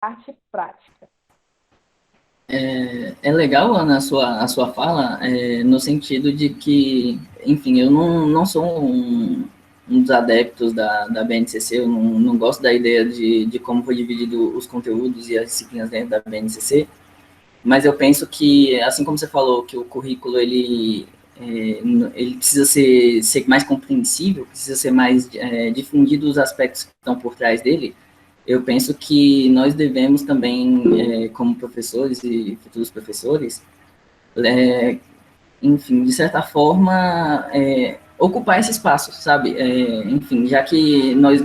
parte prática. É legal, Ana, a sua fala, no sentido de que, enfim, eu não sou um dos adeptos da BNCC, eu não gosto da ideia de como foi dividido os conteúdos e as disciplinas dentro da BNCC, mas eu penso que, assim como você falou, que o currículo, ele precisa ser mais compreensível, precisa ser mais difundido os aspectos que estão por trás dele. Eu penso que nós devemos também, como professores e futuros professores, enfim, de certa forma, ocupar esse espaço, sabe? Enfim, já que nós,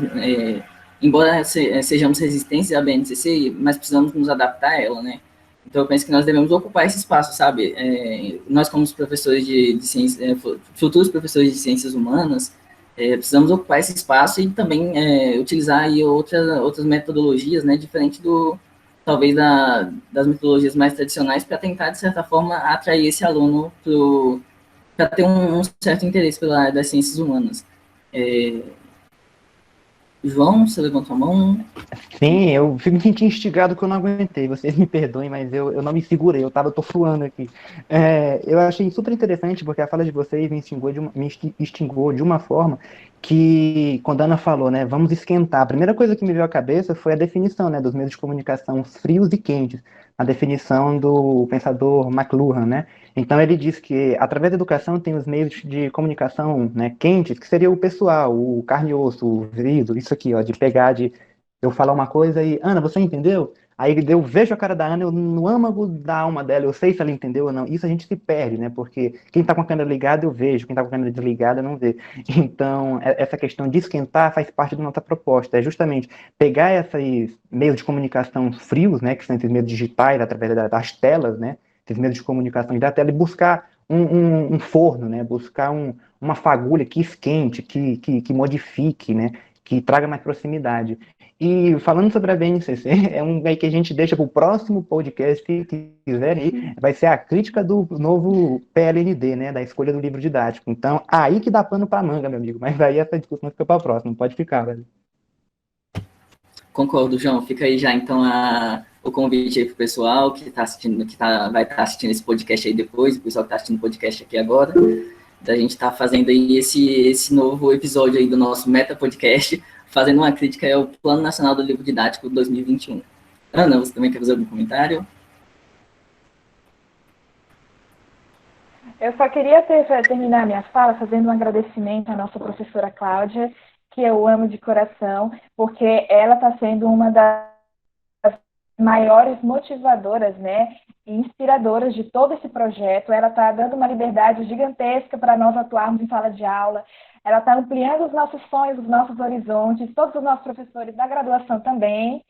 embora sejamos resistentes à BNCC, mas precisamos nos adaptar a ela, né? Então, eu penso que nós devemos ocupar esse espaço, sabe? Nós, como professores de ciências, futuros professores de ciências humanas, precisamos ocupar esse espaço e também utilizar aí outras metodologias, né? Diferente talvez das metodologias mais tradicionais para tentar, de certa forma, atrair esse aluno para ter um certo interesse pela área das ciências humanas. João, você levantou a mão? Sim, eu me senti instigado que eu não aguentei. Vocês me perdoem, mas eu não me segurei, eu tô suando aqui. Eu achei super interessante porque a fala de vocês me instigou de uma forma que, quando a Ana falou, né, vamos esquentar, a primeira coisa que me veio à cabeça foi a definição, né, dos meios de comunicação frios e quentes, a definição do pensador McLuhan, né? Então ele diz que, através da educação, tem os meios de comunicação, né, quentes, que seria o pessoal, o carne e osso, o vidro, isso aqui, ó, de pegar, de eu falar uma coisa e, Ana, você entendeu? Aí eu vejo a cara da Ana, eu no âmago da alma dela, eu sei se ela entendeu ou não. Isso a gente se perde, né? Porque quem tá com a câmera ligada eu vejo, quem tá com a câmera desligada eu não vê. Então, essa questão de esquentar faz parte da nossa proposta. É justamente pegar esses meios de comunicação frios, né? Que são esses meios digitais, através das telas, né? Esses meios de comunicação da tela e buscar um forno, né? Buscar uma fagulha que esquente, que modifique, né? Que traga mais proximidade. E falando sobre a BNCC, é um aí que a gente deixa para o próximo podcast, se quiserem, vai ser a crítica do novo PLND, né, da escolha do livro didático. Então, aí que dá pano para manga, meu amigo, mas aí essa discussão fica para a próxima, pode ficar, velho. Concordo, João. Fica aí já, então, o convite aí pro pessoal que está assistindo, vai estar assistindo esse podcast aí depois, o pessoal que está assistindo o podcast aqui agora, da gente estar fazendo aí esse novo episódio aí do nosso Meta Podcast, fazendo uma crítica ao Plano Nacional do Livro Didático 2021. Ana, você também quer fazer algum comentário? Eu só queria terminar minha fala fazendo um agradecimento à nossa professora Cláudia, que eu amo de coração, porque ela está sendo uma das maiores motivadoras, né, e inspiradoras de todo esse projeto. Ela está dando uma liberdade gigantesca para nós atuarmos em sala de aula. Ela está ampliando os nossos sonhos, os nossos horizontes, todos os nossos professores da graduação também,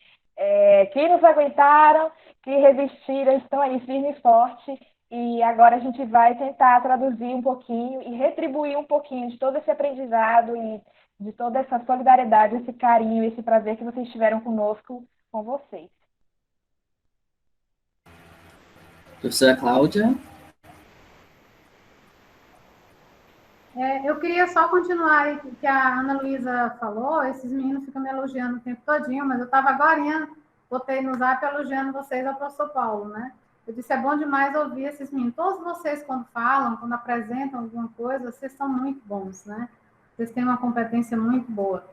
que nos aguentaram, que resistiram, estão aí firme e forte. E agora a gente vai tentar traduzir um pouquinho e retribuir um pouquinho de todo esse aprendizado e de toda essa solidariedade, esse carinho, esse prazer que vocês tiveram conosco, com vocês. Professora Cláudia? Eu queria só continuar aí que a Ana Luísa falou, esses meninos ficam me elogiando o tempo todinho, mas eu estava agora, botei no zap elogiando vocês ao professor Paulo, né? Eu disse, é bom demais ouvir esses meninos. Todos vocês, quando falam, quando apresentam alguma coisa, vocês são muito bons, né? Vocês têm uma competência muito boa.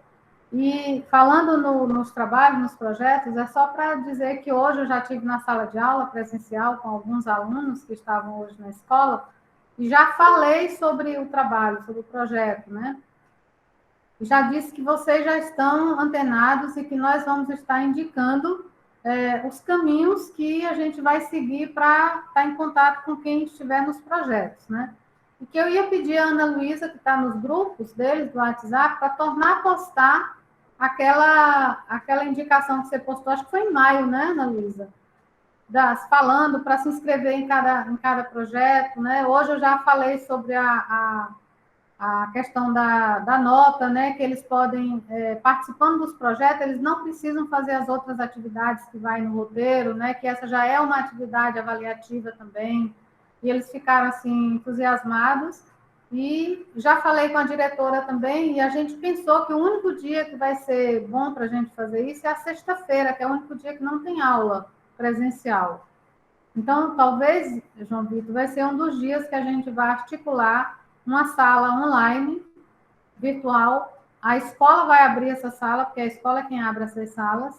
E falando nos trabalhos, nos projetos, é só para dizer que hoje eu já estive na sala de aula presencial com alguns alunos que estavam hoje na escola, e já falei sobre o trabalho, sobre o projeto, né? E já disse que vocês já estão antenados e que nós vamos estar indicando os caminhos que a gente vai seguir para estar em contato com quem estiver nos projetos, né? E que eu ia pedir a Ana Luísa, que está nos grupos deles, do WhatsApp, para tornar a postar aquela indicação que você postou, acho que foi em maio, né, Ana Luísa? Falando para se inscrever em cada projeto, né? Hoje eu já falei sobre a questão da nota, né? Que eles podem, participando dos projetos, eles não precisam fazer as outras atividades que vai no roteiro, né? Que essa já é uma atividade avaliativa também. E eles ficaram, assim, entusiasmados. E já falei com a diretora também, e a gente pensou que o único dia que vai ser bom para a gente fazer isso é a sexta-feira, que é o único dia que não tem aula presencial. Então, talvez, João Vitor, vai ser um dos dias que a gente vai articular uma sala online, virtual. A escola vai abrir essa sala, porque a escola é quem abre essas salas,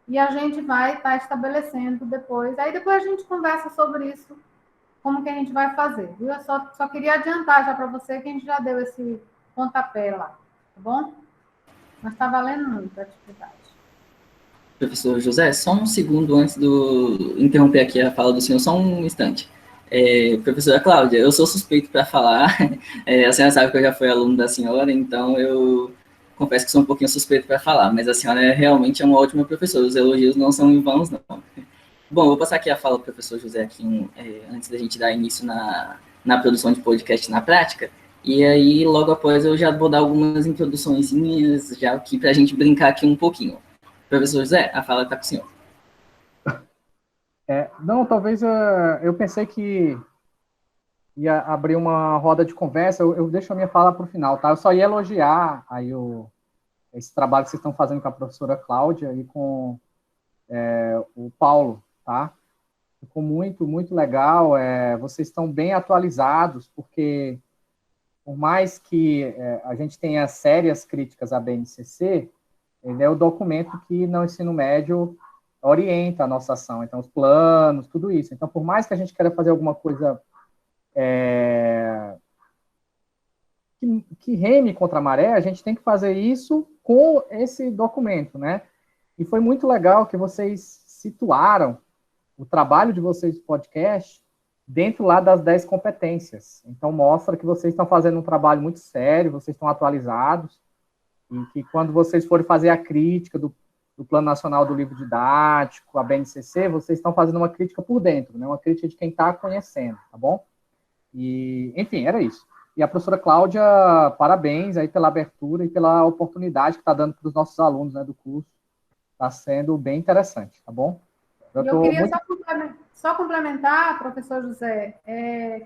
e a gente vai estar estabelecendo depois. Aí depois a gente conversa sobre isso, como que a gente vai fazer, viu? Eu só queria adiantar já para você que a gente já deu esse pontapé lá, tá bom? Mas está valendo muito a atividade. Professor José, só um segundo antes do interromper aqui a fala do senhor, só um instante. Professora Cláudia, eu sou suspeito para falar, a senhora sabe que eu já fui aluno da senhora, então eu confesso que sou um pouquinho suspeito para falar, mas a senhora realmente é uma ótima professora, os elogios não são em vão, não. Bom, vou passar aqui a fala do professor José aqui, antes da gente dar início na produção de podcast na prática, e aí logo após eu já vou dar algumas introduçõezinhas, já aqui para a gente brincar aqui um pouquinho. Professor José, a fala está com o senhor. Não, talvez eu pensei que ia abrir uma roda de conversa, eu deixo a minha fala para o final, tá? Eu só ia elogiar aí esse trabalho que vocês estão fazendo com a professora Cláudia e com o Paulo, tá? Ficou muito, muito legal, vocês estão bem atualizados, porque por mais que a gente tenha sérias críticas à BNCC, ele é o documento que no ensino médio orienta a nossa ação, então os planos, tudo isso. Então, por mais que a gente queira fazer alguma coisa que reme contra a maré, a gente tem que fazer isso com esse documento, né? E foi muito legal que vocês situaram o trabalho de vocês de podcast dentro lá das 10 competências. Então, mostra que vocês estão fazendo um trabalho muito sério, vocês estão atualizados, e que quando vocês forem fazer a crítica do Plano Nacional do Livro Didático, a BNCC, vocês estão fazendo uma crítica por dentro, né? Uma crítica de quem está conhecendo, tá bom? E, enfim, era isso. E a professora Cláudia, parabéns aí pela abertura e pela oportunidade que está dando para os nossos alunos, né, do curso. Está sendo bem interessante, tá bom? Eu queria só complementar, professor José,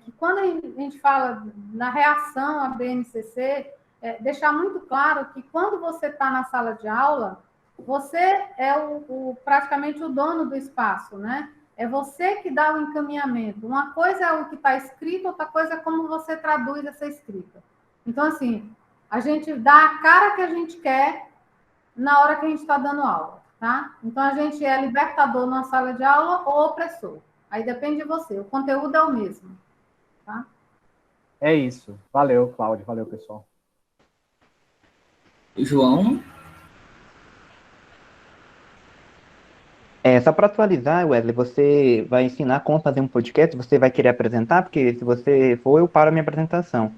que quando a gente fala na reação à BNCC, deixar muito claro que quando você está na sala de aula, você é praticamente o dono do espaço, né? É você que dá o encaminhamento. Uma coisa é o que está escrito, outra coisa é como você traduz essa escrita. Então, assim, a gente dá a cara que a gente quer na hora que a gente está dando aula, tá? Então, a gente é libertador na sala de aula ou opressor. Aí depende de você. O conteúdo é o mesmo, tá? É isso. Valeu, Cláudio. Valeu, pessoal. João? Só para atualizar, Wesley, você vai ensinar como fazer um podcast? Você vai querer apresentar? Porque se você for, eu paro a minha apresentação.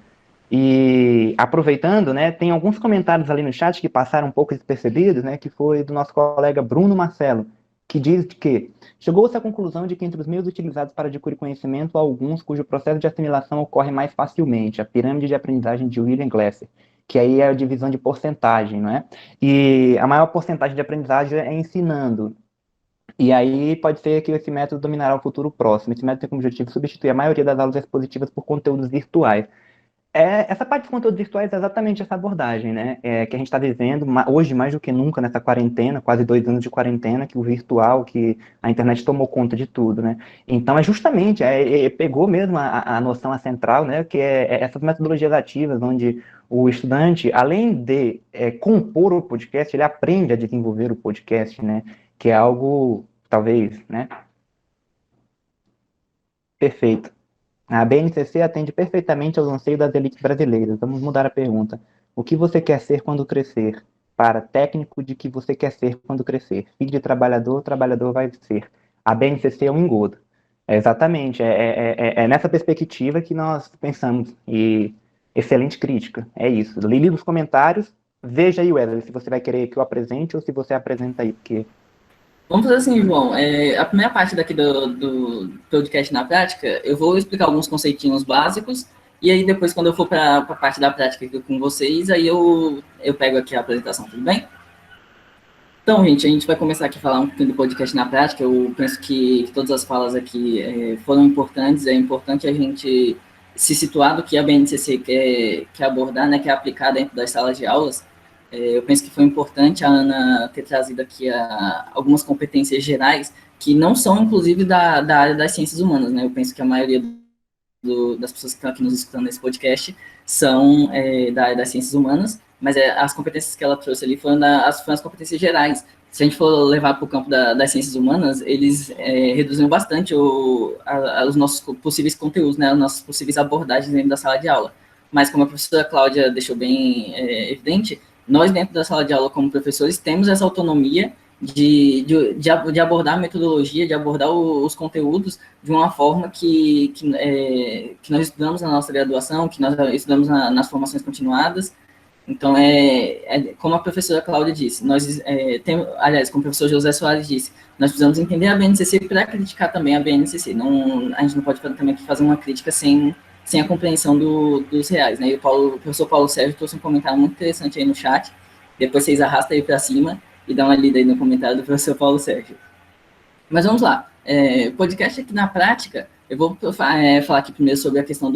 E aproveitando, né, tem alguns comentários ali no chat que passaram um pouco despercebidos, né, que foi do nosso colega Bruno Marcelo, que diz que chegou-se à conclusão de que entre os meios utilizados para adquirir conhecimento, há alguns cujo processo de assimilação ocorre mais facilmente, a pirâmide de aprendizagem de William Glasser, que aí é a divisão de porcentagem, não é? E a maior porcentagem de aprendizagem é ensinando. E aí pode ser que esse método dominará o futuro próximo. Esse método tem como objetivo substituir a maioria das aulas expositivas por conteúdos virtuais. Essa parte dos conteúdos virtuais é exatamente essa abordagem, né? Que a gente está vivendo hoje mais do que nunca nessa quarentena, quase 2 anos de quarentena, que o virtual, que a internet tomou conta de tudo, né? Então é justamente, pegou mesmo a noção a central, né? Que é essas metodologias ativas, onde o estudante, além de compor o podcast, ele aprende a desenvolver o podcast, né? Que é algo, talvez, né? Perfeito. A BNCC atende perfeitamente aos anseios das elites brasileiras. Vamos mudar a pergunta. O que você quer ser quando crescer? Para técnico de que você quer ser quando crescer. Filho de trabalhador, trabalhador vai ser. A BNCC é um engodo. Exatamente. É nessa perspectiva que nós pensamos. E excelente crítica. É isso. Li os comentários. Veja aí, Wesley, se você vai querer que eu apresente ou se você apresenta aí, porque... Vamos fazer assim, João. A primeira parte daqui do podcast na prática, eu vou explicar alguns conceitinhos básicos, e aí depois, quando eu for para a parte da prática aqui com vocês, aí eu pego aqui a apresentação, tudo bem? Então, gente, a gente vai começar aqui a falar um pouquinho do podcast na prática. Eu penso que todas as falas aqui foram importantes. É importante a gente se situar do que a BNCC quer abordar, né, quer aplicar dentro das salas de aulas, eu penso que foi importante a Ana ter trazido aqui algumas competências gerais que não são, inclusive, da área das ciências humanas, né? Eu penso que a maioria das pessoas que estão aqui nos escutando nesse podcast são da área das ciências humanas, mas as competências que ela trouxe ali foram as competências gerais. Se a gente for levar para o campo das ciências humanas, eles reduziram bastante os nossos possíveis conteúdos, né, as nossas possíveis abordagens dentro da sala de aula. Mas, como a professora Cláudia deixou bem evidente, nós, dentro da sala de aula, como professores, temos essa autonomia de abordar a metodologia, de abordar os conteúdos de uma forma que nós estudamos na nossa graduação, que nós estudamos nas formações continuadas. Então, como a professora Cláudia disse, aliás, como o professor José Soares disse, nós precisamos entender a BNCC para criticar também a BNCC. A gente não pode também fazer uma crítica sem a compreensão dos reais, né? E o professor Paulo Sérgio trouxe um comentário muito interessante aí no chat, depois vocês arrastam aí para cima e dá uma lida aí no comentário do professor Paulo Sérgio. Mas vamos lá, podcast aqui na prática, eu vou falar aqui primeiro sobre a questão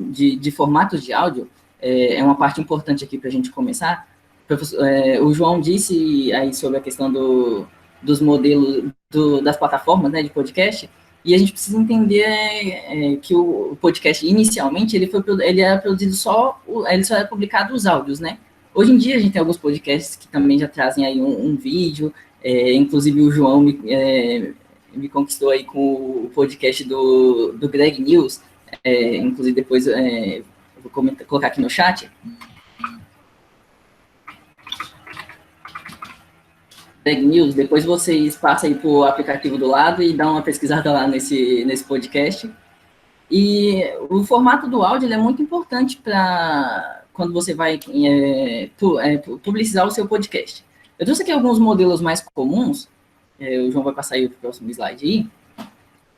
de formatos de áudio. É uma parte importante aqui para a gente começar. O João disse aí sobre a questão dos modelos das plataformas, né, de podcast, e a gente precisa entender que o podcast, inicialmente, ele era produzido ele só era publicado os áudios, né? Hoje em dia, a gente tem alguns podcasts que também já trazem aí um vídeo, inclusive o João me conquistou aí com o podcast do Greg News, inclusive depois vou colocar aqui no chat. Greg News, depois vocês passam aí para o aplicativo do lado e dão uma pesquisada lá nesse podcast. E o formato do áudio é muito importante para quando você vai publicizar o seu podcast. Eu trouxe aqui alguns modelos mais comuns, o João vai passar aí para o próximo slide aí,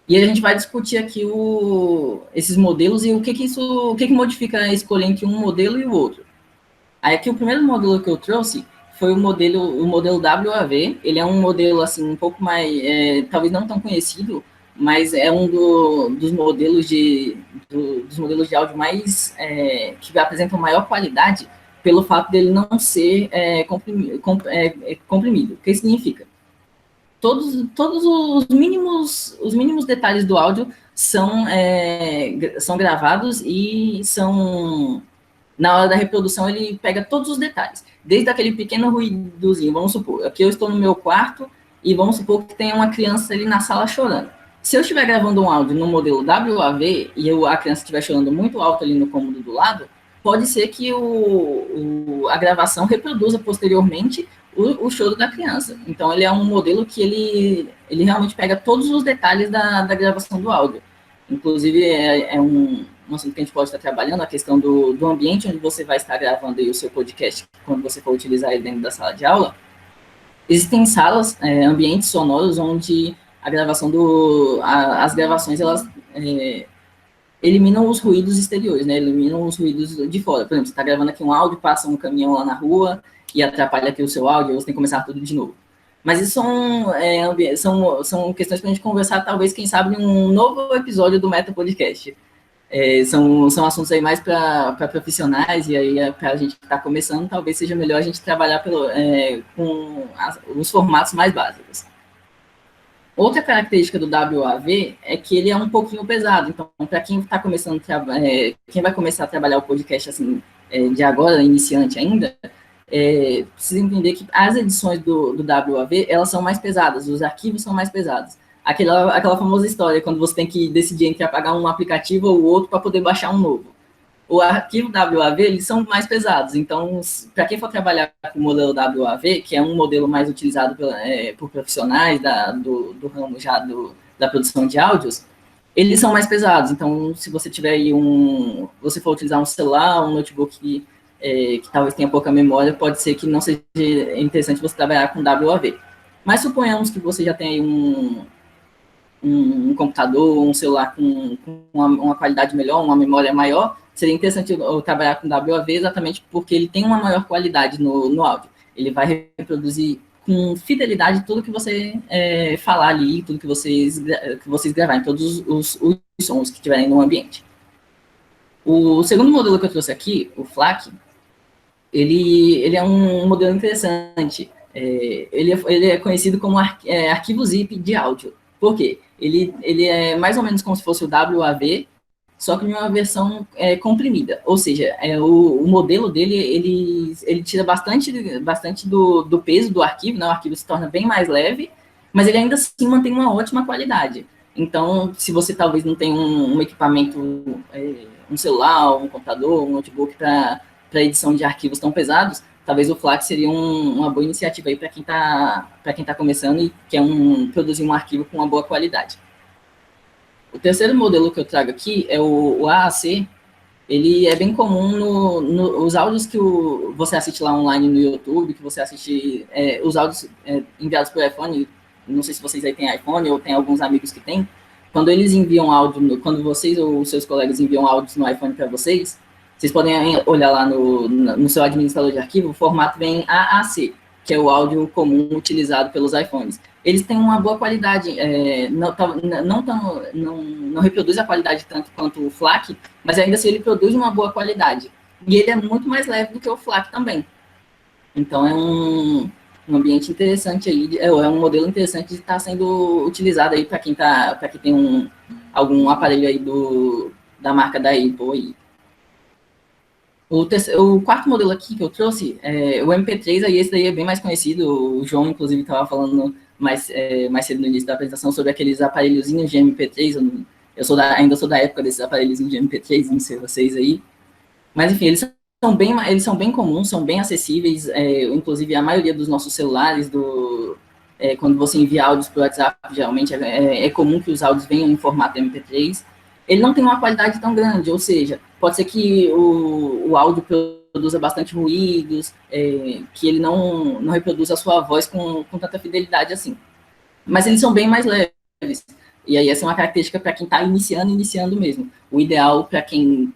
e a gente vai discutir aqui esses modelos e o que modifica escolher entre um modelo e o outro. Aí aqui o primeiro modelo que eu trouxe foi o modelo WAV. Ele é um modelo assim um pouco mais, talvez não tão conhecido, mas é um dos modelos de áudio mais que apresentam maior qualidade pelo fato dele não ser comprimido. O que significa? Todos os mínimos detalhes do áudio são gravados e na hora da reprodução ele pega todos os detalhes, desde aquele pequeno ruídozinho. Vamos supor, aqui eu estou no meu quarto e vamos supor que tem uma criança ali na sala chorando. Se eu estiver gravando um áudio no modelo WAV e a criança estiver chorando muito alto ali no cômodo do lado, pode ser que a gravação reproduza posteriormente o choro da criança. Então, ele é um modelo que ele realmente pega todos os detalhes da gravação do áudio. Inclusive, um assunto que a gente pode estar trabalhando, a questão do ambiente onde você vai estar gravando aí o seu podcast, quando você for utilizar ele dentro da sala de aula. Existem salas, ambientes sonoros, onde a gravação as gravações, elas eliminam os ruídos exteriores, né? Eliminam os ruídos de fora. Por exemplo, você está gravando aqui um áudio, passa um caminhão lá na rua e atrapalha aqui o seu áudio, você tem que começar tudo de novo. Mas isso são questões para a gente conversar, talvez, quem sabe, em um novo episódio do Meta Podcast. São assuntos aí mais para profissionais, e aí para a gente que está começando, talvez seja melhor a gente trabalhar com os formatos mais básicos. Outra característica do WAV é que ele é um pouquinho pesado. Então, para quem está começando, quem vai começar a trabalhar o podcast assim, de agora, iniciante ainda, precisa entender que as edições do WAV, elas são mais pesadas, os arquivos são mais pesados. Aquela famosa história, quando você tem que decidir entre apagar um aplicativo ou outro para poder baixar um novo. O arquivo WAV, eles são mais pesados. Então, para quem for trabalhar com o modelo WAV, que é um modelo mais utilizado por profissionais do ramo já da produção de áudios, eles são mais pesados. Então, se você tiver aí você for utilizar um celular, um notebook que talvez tenha pouca memória, pode ser que não seja interessante você trabalhar com WAV. Mas suponhamos que você já tem aí um computador, um celular com uma qualidade melhor, uma memória maior, seria interessante eu trabalhar com WAV exatamente porque ele tem uma maior qualidade no áudio. Ele vai reproduzir com fidelidade tudo que você falar ali, tudo que vocês gravarem, todos os sons que tiverem no ambiente. O segundo modelo que eu trouxe aqui, o FLAC, ele é um modelo interessante. Ele é conhecido como arquivo zip de áudio. Por quê? Ele é mais ou menos como se fosse o WAV, só que em uma versão comprimida. Ou seja, o modelo dele, ele tira bastante do peso do arquivo, né? O arquivo se torna bem mais leve, mas ele ainda assim mantém uma ótima qualidade. Então, se você talvez não tem um equipamento, um celular, um computador, um notebook para edição de arquivos tão pesados, talvez o FLAC seria uma boa iniciativa aí para quem tá começando e quer produzir um arquivo com uma boa qualidade. O terceiro modelo que eu trago aqui é o AAC. Ele é bem comum nos áudios que você assiste lá online no YouTube, que você assiste os áudios enviados por iPhone. Não sei se vocês aí têm iPhone ou tem alguns amigos que têm. Quando eles enviam áudio, quando vocês ou os seus colegas enviam áudios no iPhone para vocês podem olhar lá no seu administrador de arquivo, o formato vem AAC, que é o áudio comum utilizado pelos iPhones. Eles têm uma boa qualidade, não reproduz a qualidade tanto quanto o FLAC, mas ainda assim ele produz uma boa qualidade. E ele é muito mais leve do que o FLAC também. Então é um ambiente interessante aí, um modelo interessante de estar sendo utilizado aí para quem tem algum aparelho aí da marca da Apple aí. O quarto modelo aqui que eu trouxe é o MP3, aí esse daí é bem mais conhecido. O João, inclusive, estava falando mais cedo no início da apresentação sobre aqueles aparelhozinhos de MP3. Ainda sou da época desses aparelhozinhos de MP3, não sei vocês aí. Mas, enfim, eles são bem comuns, são bem acessíveis. Inclusive, a maioria dos nossos celulares, quando você envia áudios para o WhatsApp, geralmente é comum que os áudios venham em formato MP3. Ele não tem uma qualidade tão grande, ou seja, pode ser que o áudio produza bastante ruídos, que ele não reproduza a sua voz com tanta fidelidade assim. Mas eles são bem mais leves. E aí essa é uma característica para quem está iniciando mesmo. O ideal para quem...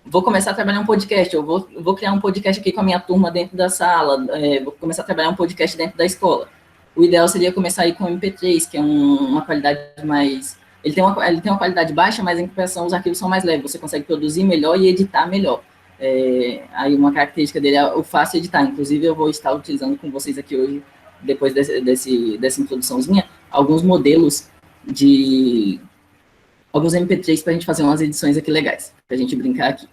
Vou começar a trabalhar um podcast, eu vou criar um podcast aqui com a minha turma dentro da sala, vou começar a trabalhar um podcast dentro da escola. O ideal seria começar aí com o MP3, que é uma qualidade mais... Ele tem uma qualidade baixa, mas em compensação os arquivos são mais leves, você consegue produzir melhor e editar melhor. Aí uma característica dele é o fácil editar, inclusive eu vou estar utilizando com vocês aqui hoje, depois dessa introduçãozinha, alguns modelos alguns MP3 para a gente fazer umas edições aqui legais, para a gente brincar aqui.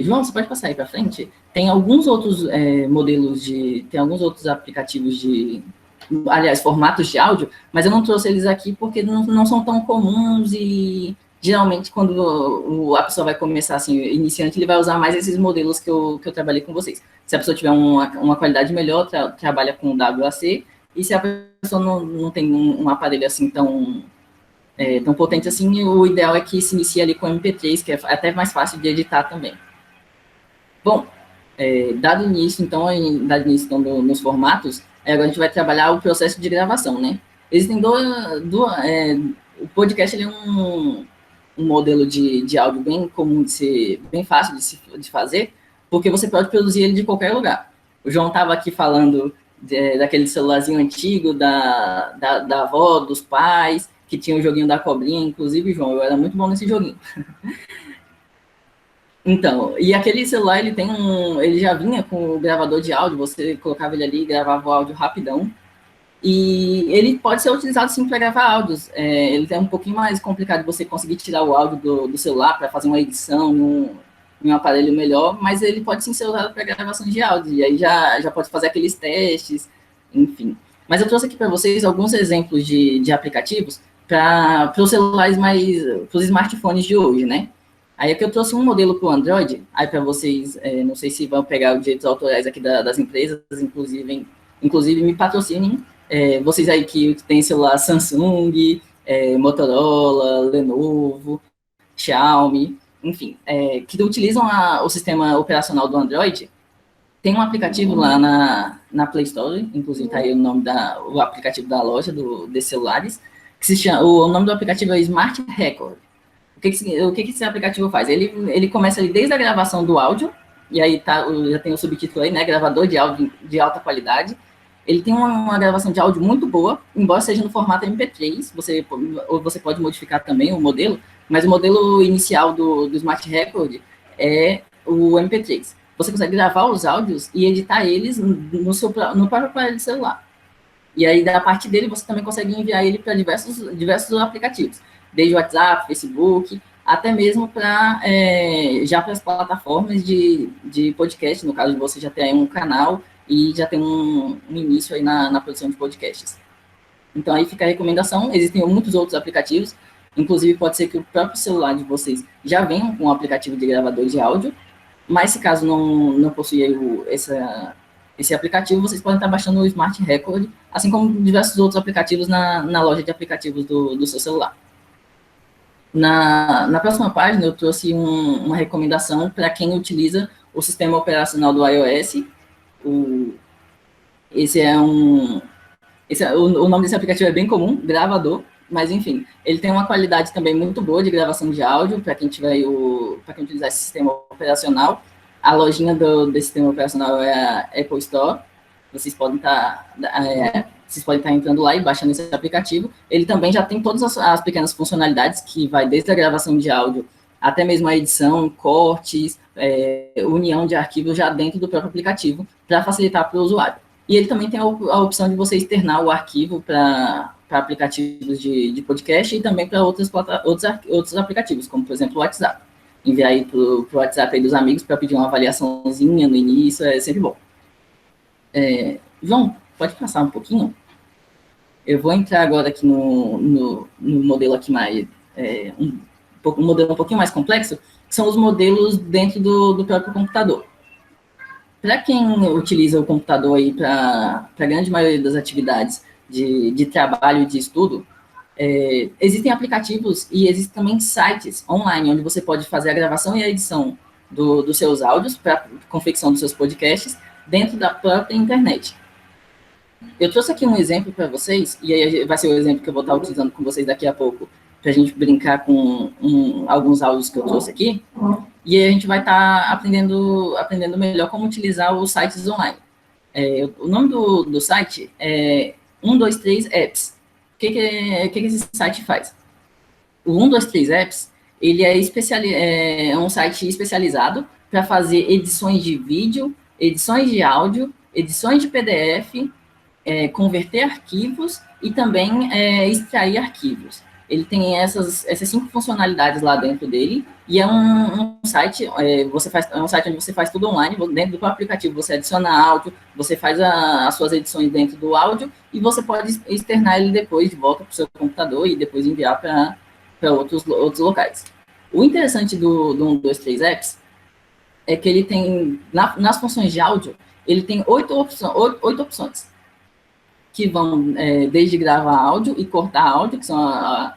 João, você pode passar aí para frente? Tem alguns outros tem alguns outros aplicativos formatos de áudio, mas eu não trouxe eles aqui porque não são tão comuns e geralmente quando a pessoa vai começar assim, iniciante, ele vai usar mais esses modelos que eu trabalhei com vocês. Se a pessoa tiver uma qualidade melhor, trabalha com WAC, e se a pessoa não tem um aparelho assim tão potente assim, o ideal é que se inicie ali com MP3, que é até mais fácil de editar também. Bom, dado início então nos formatos, agora a gente vai trabalhar o processo de gravação, né? Existem o podcast ele é um modelo de áudio bem comum de ser, bem fácil de fazer, porque você pode produzir ele de qualquer lugar. O João estava aqui falando daquele celularzinho antigo, da avó, dos pais, que tinha o joguinho da cobrinha, inclusive, João, eu era muito bom nesse joguinho. Então, e aquele celular, ele já vinha com o gravador de áudio, você colocava ele ali e gravava o áudio rapidão, e ele pode ser utilizado sim para gravar áudios. Ele é um pouquinho mais complicado de você conseguir tirar o áudio do celular para fazer uma edição em um aparelho melhor, mas ele pode sim ser usado para gravação de áudio, e aí já pode fazer aqueles testes, enfim. Mas eu trouxe aqui para vocês alguns exemplos de aplicativos para os celulares para os smartphones de hoje, né? Aí aqui eu trouxe um modelo para o Android, aí para vocês, não sei se vão pegar os direitos autorais aqui das empresas, inclusive me patrocinem, vocês aí que tem celular Samsung, Motorola, Lenovo, Xiaomi, enfim, que utilizam o sistema operacional do Android, tem um aplicativo lá na Play Store, inclusive está aí o aplicativo da loja desses celulares, que se chama, o nome do aplicativo é Smart Record. O que esse aplicativo faz? Ele começa ali desde a gravação do áudio, e aí já tem o subtítulo aí, né, gravador de áudio de alta qualidade. Ele tem uma gravação de áudio muito boa, embora seja no formato MP3, você pode modificar também o modelo, mas o modelo inicial do Smart Record é o MP3. Você consegue gravar os áudios e editar eles no próprio aparelho de celular. E aí, da parte dele, você também consegue enviar ele para diversos aplicativos, desde o WhatsApp, Facebook, até mesmo para as plataformas de podcast, no caso de você já ter aí um canal e já tem um início aí na produção de podcasts. Então, aí fica a recomendação. Existem muitos outros aplicativos, inclusive pode ser que o próprio celular de vocês já venha com um aplicativo de gravador de áudio, mas se caso não possui esse aplicativo, vocês podem estar baixando o Smart Record, assim como diversos outros aplicativos na loja de aplicativos do seu celular. Na próxima página, eu trouxe uma recomendação para quem utiliza o sistema operacional do iOS. O nome desse aplicativo é bem comum, Gravador, mas enfim, ele tem uma qualidade também muito boa de gravação de áudio para quem utilizar esse sistema operacional. A lojinha desse sistema operacional é a Apple Store. Vocês podem estar entrando lá e baixando esse aplicativo. Ele também já tem todas as pequenas funcionalidades que vai desde a gravação de áudio até mesmo a edição, cortes, união de arquivos já dentro do próprio aplicativo para facilitar para o usuário. E ele também tem a opção de você externar o arquivo para aplicativos de podcast e também para outros aplicativos, como, por exemplo, o WhatsApp. Enviar aí para o WhatsApp aí dos amigos para pedir uma avaliaçãozinha no início, é sempre bom. João, pode passar um pouquinho? Eu vou entrar agora aqui no modelo aqui mais... um modelo um pouquinho mais complexo, que são os modelos dentro do próprio computador. Para quem utiliza o computador aí para a grande maioria das atividades de trabalho e de estudo, existem aplicativos e existem também sites online, onde você pode fazer a gravação e a edição dos seus áudios para confecção dos seus podcasts dentro da própria internet. Eu trouxe aqui um exemplo para vocês, e aí vai ser o exemplo que eu vou estar utilizando com vocês daqui a pouco, para a gente brincar com alguns áudios que eu trouxe aqui, e aí a gente vai estar aprendendo melhor como utilizar os sites online. O nome do site é 123 Apps. O que esse site faz? O 123 Apps, ele é um site especializado para fazer edições de vídeo, edições de áudio, edições de PDF, converter arquivos e também extrair arquivos. Ele tem essas 5 funcionalidades lá dentro dele, e é um site, um site onde você faz tudo online, dentro do próprio aplicativo você adiciona áudio, você faz as suas edições dentro do áudio, e você pode externar ele depois de volta para o seu computador e depois enviar para outros locais. O interessante do 123 Apps é que ele tem, nas funções de áudio, ele tem 8 opções. Que vão desde gravar áudio e cortar áudio, que são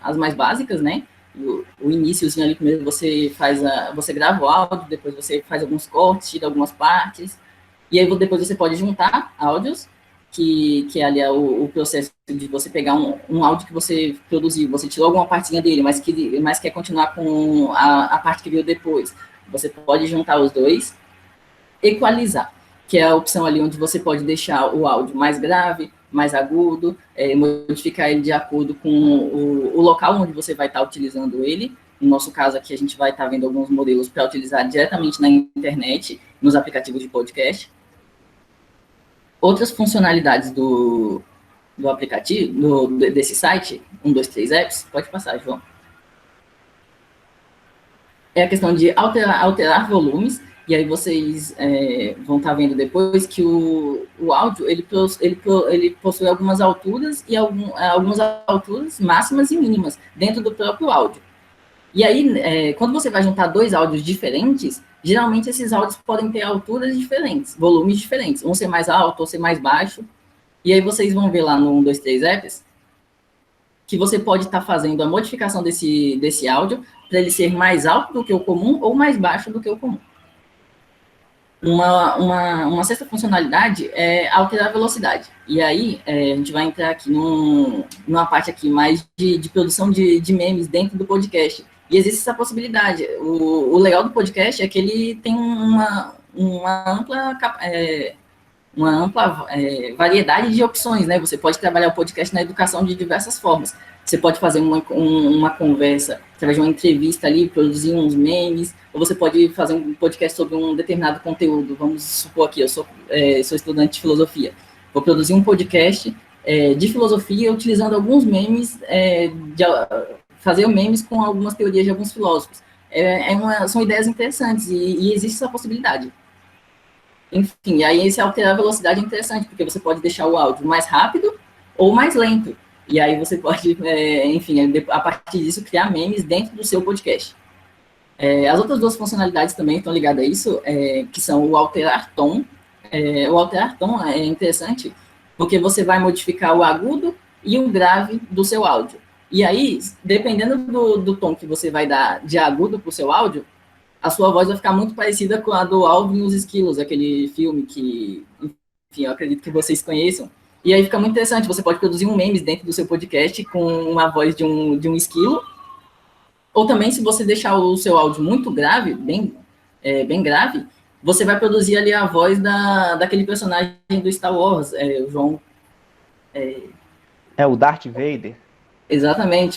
as mais básicas, né? O iníciozinho ali, primeiro você grava o áudio, depois você faz alguns cortes, tira algumas partes, e aí depois você pode juntar áudios, que ali é o processo de você pegar um áudio que você produziu, você tirou alguma partezinha dele, mas quer continuar com a parte que veio depois. Você pode juntar os dois, equalizar, que é a opção ali onde você pode deixar o áudio mais grave, mais agudo, modificar ele de acordo com o local onde você vai estar utilizando ele. No nosso caso aqui, a gente vai estar vendo alguns modelos para utilizar diretamente na internet, nos aplicativos de podcast. Outras funcionalidades do aplicativo, desse site, 123 Apps, pode passar, João. É a questão de alterar volumes. E aí vocês vão estar vendo depois que o áudio, ele possui algumas alturas e algumas alturas máximas e mínimas dentro do próprio áudio. E aí, quando você vai juntar 2 áudios diferentes, geralmente esses áudios podem ter alturas diferentes, volumes diferentes, um ser mais alto ou ser mais baixo. E aí vocês vão ver lá no 123 Apps que você pode estar fazendo a modificação desse áudio para ele ser mais alto do que o comum ou mais baixo do que o comum. Uma sexta funcionalidade é alterar a velocidade. E aí, a gente vai entrar aqui numa parte aqui mais de produção de memes dentro do podcast. E existe essa possibilidade. O legal do podcast é que ele tem uma ampla uma ampla variedade de opções, né? Você pode trabalhar o podcast na educação de diversas formas. Você pode fazer uma conversa através de uma entrevista ali, produzir uns memes, ou você pode fazer um podcast sobre um determinado conteúdo. Vamos supor aqui, eu sou estudante de filosofia. Vou produzir um podcast de filosofia utilizando alguns memes, fazer memes com algumas teorias de alguns filósofos. São ideias interessantes e existe essa possibilidade. Enfim, aí esse alterar a velocidade é interessante, porque você pode deixar o áudio mais rápido ou mais lento. E aí você pode, enfim, a partir disso, criar memes dentro do seu podcast. As outras duas funcionalidades também estão ligadas a isso, que são o alterar tom. O alterar tom é interessante porque você vai modificar o agudo e o grave do seu áudio. E aí, dependendo do tom que você vai dar de agudo para o seu áudio, a sua voz vai ficar muito parecida com a do Alvin e os Esquilos, aquele filme que, enfim, eu acredito que vocês conheçam. E aí fica muito interessante, você pode produzir um memes dentro do seu podcast com uma voz de um esquilo, ou também, se você deixar o seu áudio muito grave, bem grave, você vai produzir ali a voz daquele personagem do Star Wars, o João... o Darth Vader. Exatamente,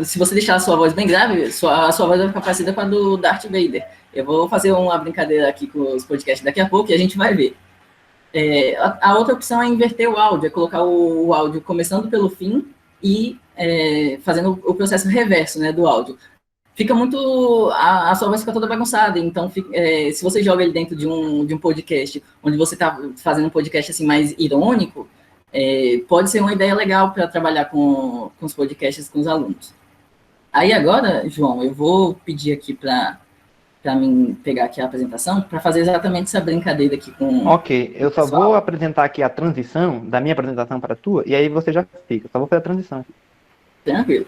se você deixar a sua voz bem grave, a sua voz vai ficar parecida com a do Darth Vader. Eu vou fazer uma brincadeira aqui com os podcasts daqui a pouco e a gente vai ver. A outra opção é inverter o áudio, é colocar o áudio começando pelo fim e fazendo o processo reverso, né, do áudio. Fica muito... A sua voz fica toda bagunçada, então se você joga ele dentro de um podcast, onde você está fazendo um podcast assim mais irônico, pode ser uma ideia legal para trabalhar com os podcasts com os alunos. Aí agora, João, eu vou pedir aqui para mim pegar aqui a apresentação para fazer exatamente essa brincadeira aqui com... Ok, eu só vou apresentar aqui a transição da minha apresentação para a tua, e aí você já fica. Eu só vou fazer a transição aqui. Tranquilo.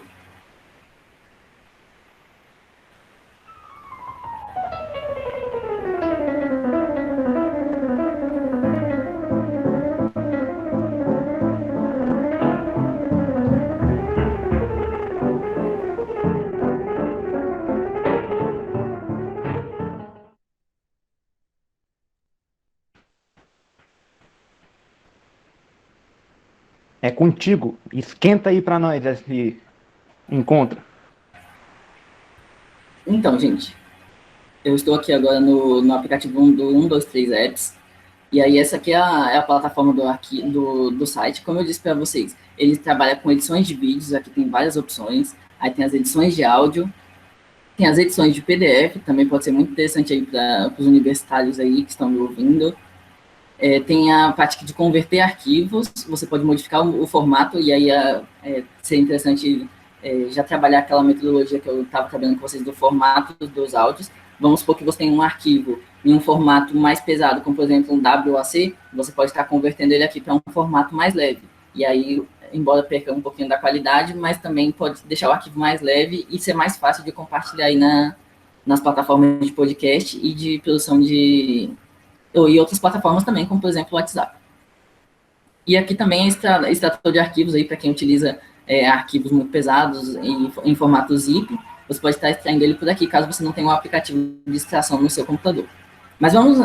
É contigo. Esquenta aí para nós esse encontro. Então, gente, eu estou aqui agora no aplicativo do 123 Apps, e aí essa aqui é a plataforma do site. Como eu disse para vocês, ele trabalha com edições de vídeos, aqui tem várias opções, aí tem as edições de áudio, tem as edições de PDF, também pode ser muito interessante aí para os universitários aí que estão me ouvindo. Tem a parte de converter arquivos, você pode modificar o formato, e aí seria interessante já trabalhar aquela metodologia que eu estava trabalhando com vocês do formato dos áudios. Vamos supor que você tem um arquivo em um formato mais pesado, como por exemplo um WAC, você pode estar convertendo ele aqui para um formato mais leve. E aí, embora perca um pouquinho da qualidade, mas também pode deixar o arquivo mais leve e ser mais fácil de compartilhar aí nas plataformas de podcast e de produção e outras plataformas também, como por exemplo o WhatsApp. E aqui também é extrator de arquivos aí para quem utiliza arquivos muito pesados em formato zip, você pode estar extraindo ele por aqui, caso você não tenha um aplicativo de extração no seu computador. Mas vamos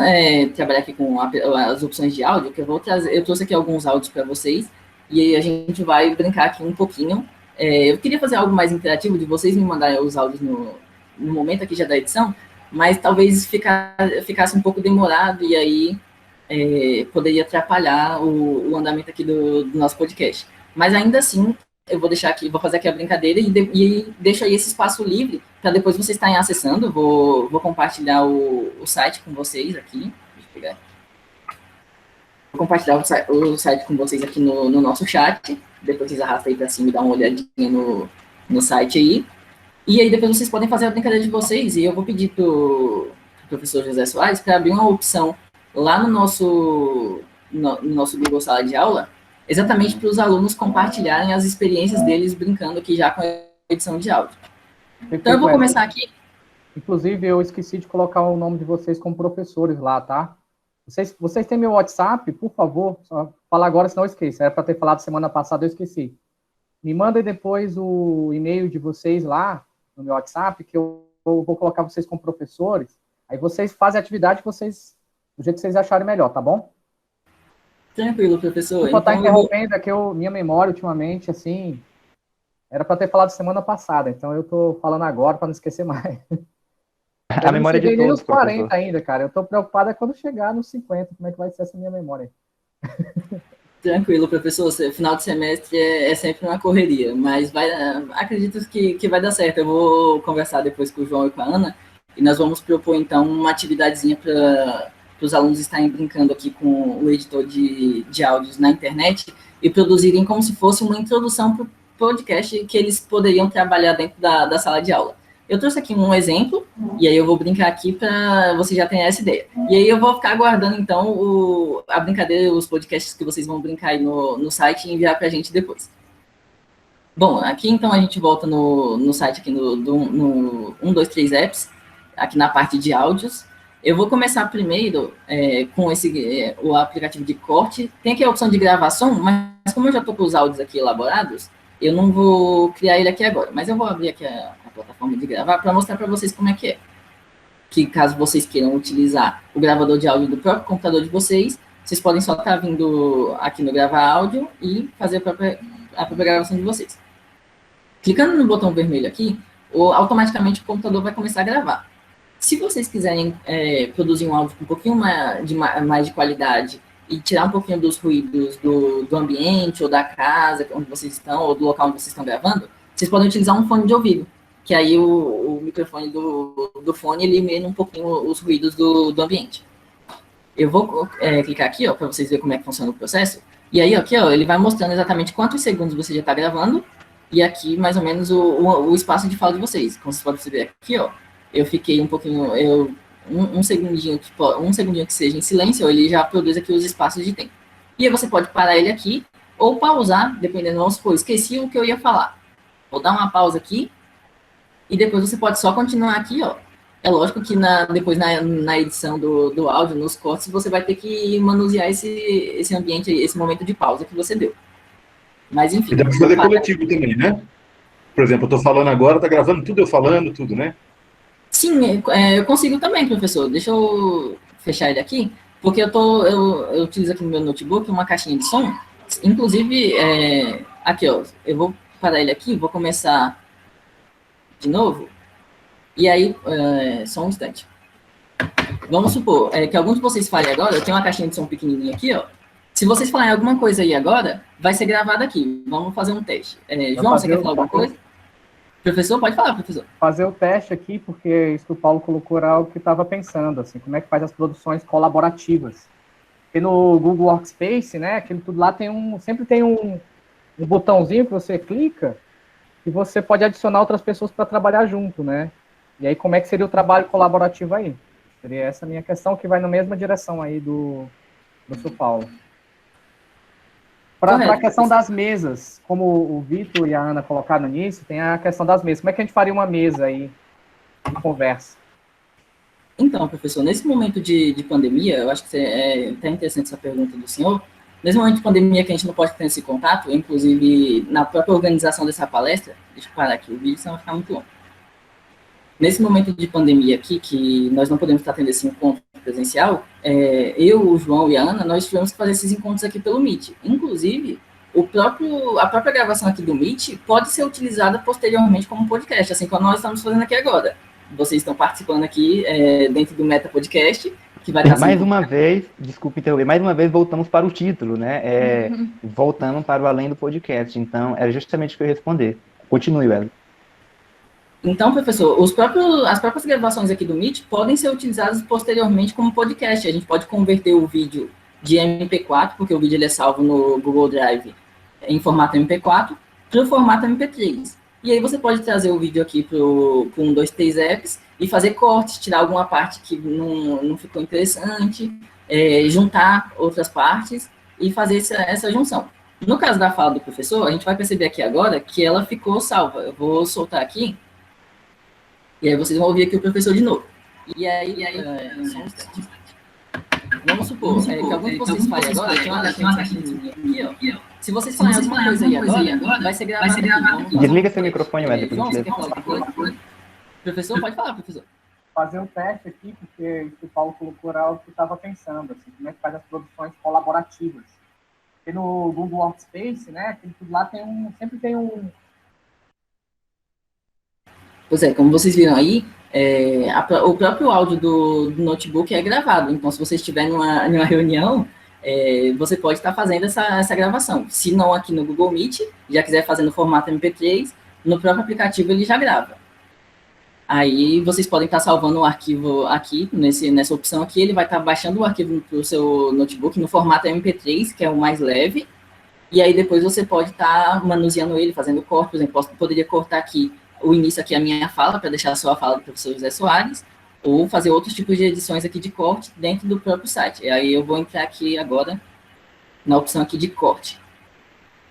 trabalhar aqui com as opções de áudio, que eu trouxe aqui alguns áudios para vocês, e aí a gente vai brincar aqui um pouquinho. Eu queria fazer algo mais interativo, de vocês me mandarem os áudios no momento aqui já da edição, mas talvez ficasse um pouco demorado, e aí poderia atrapalhar o andamento aqui do nosso podcast. Mas ainda assim, eu vou fazer aqui a brincadeira e deixo aí esse espaço livre para depois vocês estarem acessando. Vou compartilhar o site com vocês aqui. Deixa eu pegar. Vou compartilhar o site com vocês aqui no nosso chat. Depois vocês arrastam aí para cima e dão uma olhadinha no site aí. E aí depois vocês podem fazer a brincadeira de vocês. E eu vou pedir para o professor José Soares para abrir uma opção lá no nosso Google Sala de Aula, exatamente para os alunos compartilharem as experiências deles brincando aqui já com a edição de áudio. Então, eu vou começar aqui. Inclusive, eu esqueci de colocar o nome de vocês como professores lá, tá? Vocês têm meu WhatsApp, por favor, só falar agora, senão eu esqueço. Era para ter falado semana passada, eu esqueci. Me mandem depois o e-mail de vocês lá, no meu WhatsApp, que eu vou colocar vocês como professores. Aí vocês fazem a atividade do jeito que vocês acharem melhor, tá bom? Tranquilo, professor. Desculpa estar Então, eu vou... interrompendo, é que minha memória ultimamente, assim, era para ter falado semana passada, então eu tô falando agora para não esquecer mais. A Eu não memória de cheguei nem todos, nos 40 professor. ainda, cara. Eu tô preocupado é quando chegar nos 50, como é que vai ser essa minha memória? Tranquilo, professor. Final de semestre é sempre uma correria, mas acredito que vai dar certo. Eu vou conversar depois com o João e com a Ana e nós vamos propor, então, uma atividadezinha para os alunos estarem brincando aqui com o editor de áudios na internet e produzirem como se fosse uma introdução para o podcast que eles poderiam trabalhar dentro da sala de aula. Eu trouxe aqui um exemplo, e aí eu vou brincar aqui para você já ter essa ideia. E aí eu vou ficar aguardando, então, a brincadeira, os podcasts que vocês vão brincar aí no site e enviar para a gente depois. Bom, aqui então a gente volta no site aqui no 123 Apps, aqui na parte de áudios. Eu vou começar primeiro com o aplicativo de corte. Tem aqui a opção de gravação, mas como eu já estou com os áudios aqui elaborados, eu não vou criar ele aqui agora, mas eu vou abrir aqui a plataforma de gravar para mostrar para vocês como é que é. Que caso vocês queiram utilizar o gravador de áudio do próprio computador de vocês, vocês podem só estar vindo aqui no gravar áudio e fazer a própria gravação de vocês. Clicando no botão vermelho aqui, automaticamente o computador vai começar a gravar. Se vocês quiserem produzir um áudio com um pouquinho mais de qualidade e tirar um pouquinho dos ruídos do ambiente ou da casa onde vocês estão, ou do local onde vocês estão gravando, vocês podem utilizar um fone de ouvido, que aí o microfone do fone elimina um pouquinho os ruídos do ambiente. Eu vou clicar aqui, ó, para vocês verem como é que funciona o processo, e aí aqui, ó, ele vai mostrando exatamente quantos segundos você já está gravando, e aqui mais ou menos o espaço de fala de vocês. Como vocês podem perceber aqui, ó, eu fiquei um pouquinho, um segundinho que seja em silêncio, ele já produz aqui os espaços de tempo. E aí você pode parar ele aqui, ou pausar, dependendo, vamos supor, esqueci o que eu ia falar. Vou dar uma pausa aqui, e depois você pode só continuar aqui, ó. É lógico que depois na edição do áudio, nos cortes, você vai ter que manusear esse ambiente, esse momento de pausa que você deu. Mas enfim. E dá para fazer coletivo também, né? Por exemplo, eu estou falando agora, está gravando tudo eu falando, tudo, né? Sim, eu consigo também, professor. Deixa eu fechar ele aqui, porque eu utilizo aqui no meu notebook uma caixinha de som. Inclusive, aqui, ó, eu vou parar ele aqui, vou começar de novo. E aí, só um instante. Vamos supor que alguns de vocês falem agora, eu tenho uma caixinha de som pequenininha aqui, ó. Se vocês falarem alguma coisa aí agora, vai ser gravado aqui. Vamos fazer um teste. João, você quer falar alguma coisa? Professor, pode falar, professor. Fazer o teste aqui, porque isso que o Paulo colocou era algo que eu estava pensando, assim, como é que faz as produções colaborativas. Porque no Google Workspace, né, aquilo tudo lá sempre tem um botãozinho que você clica e você pode adicionar outras pessoas para trabalhar junto, né? E aí, como é que seria o trabalho colaborativo aí? Seria essa a minha questão, que vai na mesma direção aí do seu Paulo. Para a questão das mesas, como o Vitor e a Ana colocaram nisso, tem a questão das mesas. Como é que a gente faria uma mesa aí de conversa? Então, professor, nesse momento de pandemia, eu acho que é até interessante essa pergunta do senhor. Nesse momento de pandemia que a gente não pode ter esse contato, inclusive na própria organização dessa palestra, deixa eu parar aqui o vídeo, senão vai ficar muito longo. Nesse momento de pandemia aqui, que nós não podemos estar tendo esse encontro presencial, eu, o João e a Ana, nós tivemos que fazer esses encontros aqui pelo Meet. Inclusive, a própria gravação aqui do Meet pode ser utilizada posteriormente como podcast, assim como nós estamos fazendo aqui agora. Vocês estão participando aqui dentro do Meta Podcast, que vai estar mais uma vez, desculpe interromper, mais uma vez voltamos para o título, né? Voltando para o além do podcast. Então, era justamente o que eu ia responder. Continue, Wesley. Então, professor, as próprias gravações aqui do Meet podem ser utilizadas posteriormente como podcast. A gente pode converter o vídeo de MP4, porque o vídeo ele é salvo no Google Drive em formato MP4, para o formato MP3. E aí você pode trazer o vídeo aqui para o 123 Apps e fazer cortes, tirar alguma parte que não ficou interessante, juntar outras partes e fazer essa junção. No caso da fala do professor, a gente vai perceber aqui agora que ela ficou salva. Eu vou soltar aqui. E aí vocês vão ouvir aqui o professor de novo. E aí só um instante. Vamos supor que algum de vocês fale agora, tem uma caixinha aqui, ó. Se vocês falarem alguma coisa aí agora, vai ser gravado aqui. Desliga seu microfone, Wesley. João, você quer falar alguma coisa? Professor, pode falar, professor. Fazer um teste aqui, porque o Paulo colocou algo que eu estava pensando, assim, como é que faz as produções colaborativas. Porque no Google Workspace, né, aquilo tudo lá sempre tem um... Pois é, como vocês viram aí, o próprio áudio do notebook é gravado. Então, se você estiver numa reunião, você pode estar fazendo essa gravação. Se não aqui no Google Meet, já quiser fazer no formato MP3, no próprio aplicativo ele já grava. Aí vocês podem estar salvando o arquivo aqui, nessa opção aqui, ele vai estar baixando o arquivo para o seu notebook no formato MP3, que é o mais leve, e aí depois você pode estar manuseando ele, fazendo corte. Por exemplo, poderia cortar aqui o início aqui a minha fala, para deixar só a fala do professor José Soares, ou fazer outros tipos de edições aqui de corte dentro do próprio site. E aí eu vou entrar aqui agora na opção aqui de corte.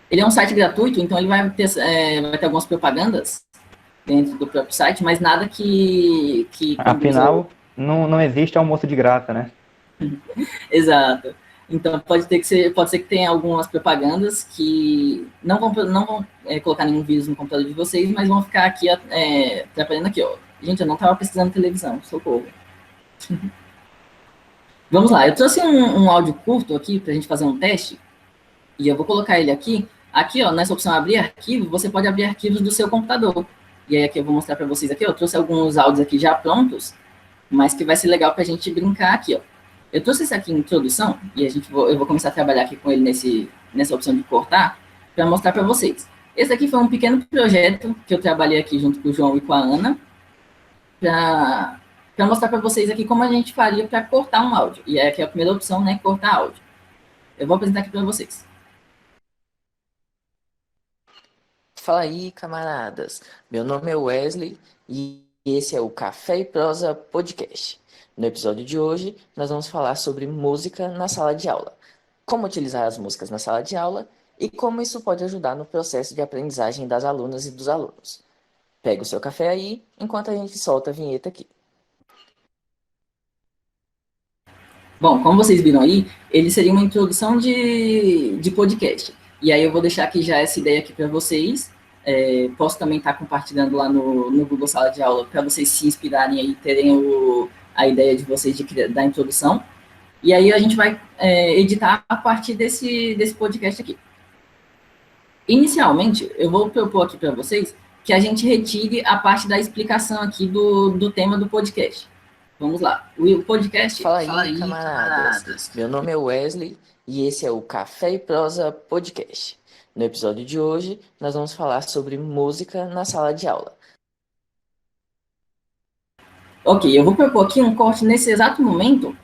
Ele é um site gratuito, então ele vai ter algumas propagandas dentro do próprio site, mas nada que Afinal, não existe almoço de graça, né? Exato. Então, pode ser que tenha algumas propagandas que não vão colocar nenhum vírus no computador de vocês, mas vão ficar aqui atrapalhando aqui, ó. Gente, eu não estava pesquisando televisão, socorro. Vamos lá, eu trouxe um áudio curto aqui para a gente fazer um teste, e eu vou colocar ele aqui. Aqui, ó, nessa opção abrir arquivo, você pode abrir arquivos do seu computador. E aí aqui eu vou mostrar para vocês aqui, eu trouxe alguns áudios aqui já prontos, mas que vai ser legal para a gente brincar aqui, ó. Eu trouxe esse aqui em introdução, e eu vou começar a trabalhar aqui com ele nessa opção de cortar, para mostrar para vocês. Esse aqui foi um pequeno projeto que eu trabalhei aqui junto com o João e com a Ana, para mostrar para vocês aqui como a gente faria para cortar um áudio. E aqui é a primeira opção, né, cortar áudio. Eu vou apresentar aqui para vocês. Fala aí, camaradas. Meu nome é Wesley e esse é o Café e Prosa Podcast. No episódio de hoje, nós vamos falar sobre música na sala de aula, como utilizar as músicas na sala de aula e como isso pode ajudar no processo de aprendizagem das alunas e dos alunos. Pega o seu café aí, enquanto a gente solta a vinheta aqui. Bom, como vocês viram aí, ele seria uma introdução de podcast. E aí eu vou deixar aqui já essa ideia aqui para vocês. Posso também estar compartilhando lá no Google Sala de Aula para vocês se inspirarem aí, terem a ideia de vocês da introdução. E aí a gente vai editar a partir desse podcast aqui. Inicialmente, eu vou propor aqui para vocês que a gente retire a parte da explicação aqui do tema do podcast. Vamos lá. O podcast... Fala aí, camaradas. Meu nome é Wesley e esse é o Café e Prosa Podcast. No episódio de hoje, nós vamos falar sobre música na sala de aula. Ok, eu vou propor aqui um corte nesse exato momento,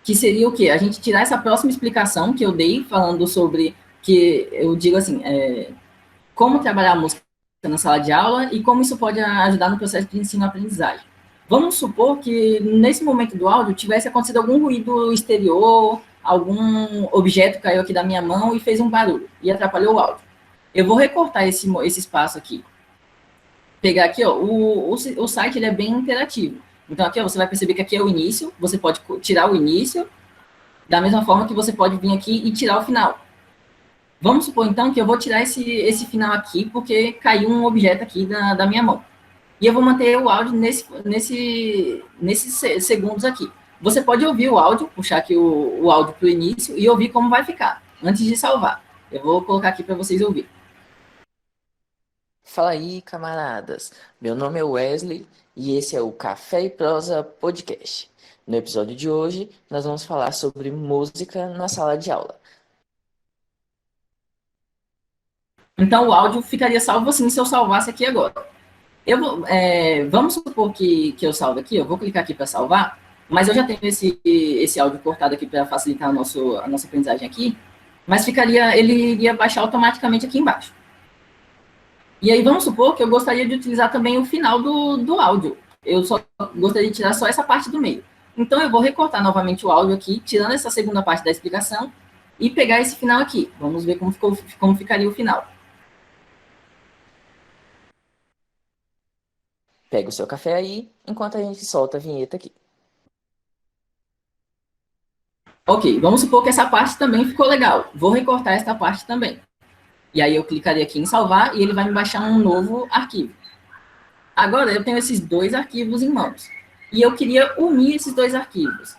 que seria o quê? A gente tirar essa próxima explicação que eu dei, falando sobre, que eu digo assim, como trabalhar a música na sala de aula e como isso pode ajudar no processo de ensino-aprendizagem. Vamos supor que nesse momento do áudio tivesse acontecido algum ruído exterior, algum objeto caiu aqui da minha mão e fez um barulho e atrapalhou o áudio. Eu vou recortar esse espaço aqui. Pegar aqui, ó, o site ele é bem interativo. Então aqui, ó, você vai perceber que aqui é o início, você pode tirar o início, da mesma forma que você pode vir aqui e tirar o final. Vamos supor, então, que eu vou tirar esse final aqui, porque caiu um objeto aqui da minha mão. E eu vou manter o áudio nesses segundos aqui. Você pode ouvir o áudio, puxar aqui o áudio para o início e ouvir como vai ficar, antes de salvar. Eu vou colocar aqui para vocês ouvirem. Fala aí, camaradas. Meu nome é Wesley e esse é o Café e Prosa Podcast. No episódio de hoje, nós vamos falar sobre música na sala de aula. Então, o áudio ficaria salvo assim se eu salvasse aqui agora. Vamos supor que eu salve aqui, eu vou clicar aqui para salvar, mas eu já tenho esse áudio cortado aqui para facilitar a nossa aprendizagem aqui, mas ele iria baixar automaticamente aqui embaixo. E aí vamos supor que eu gostaria de utilizar também o final do áudio. Eu só gostaria de tirar só essa parte do meio. Então eu vou recortar novamente o áudio aqui, tirando essa segunda parte da explicação, e pegar esse final aqui. Vamos ver como ficaria o final. Pega o seu café aí, enquanto a gente solta a vinheta aqui. Ok, vamos supor que essa parte também ficou legal. Vou recortar essa parte também. E aí eu clicaria aqui em salvar e ele vai me baixar um novo arquivo. Agora eu tenho esses dois arquivos em mãos. E eu queria unir esses dois arquivos,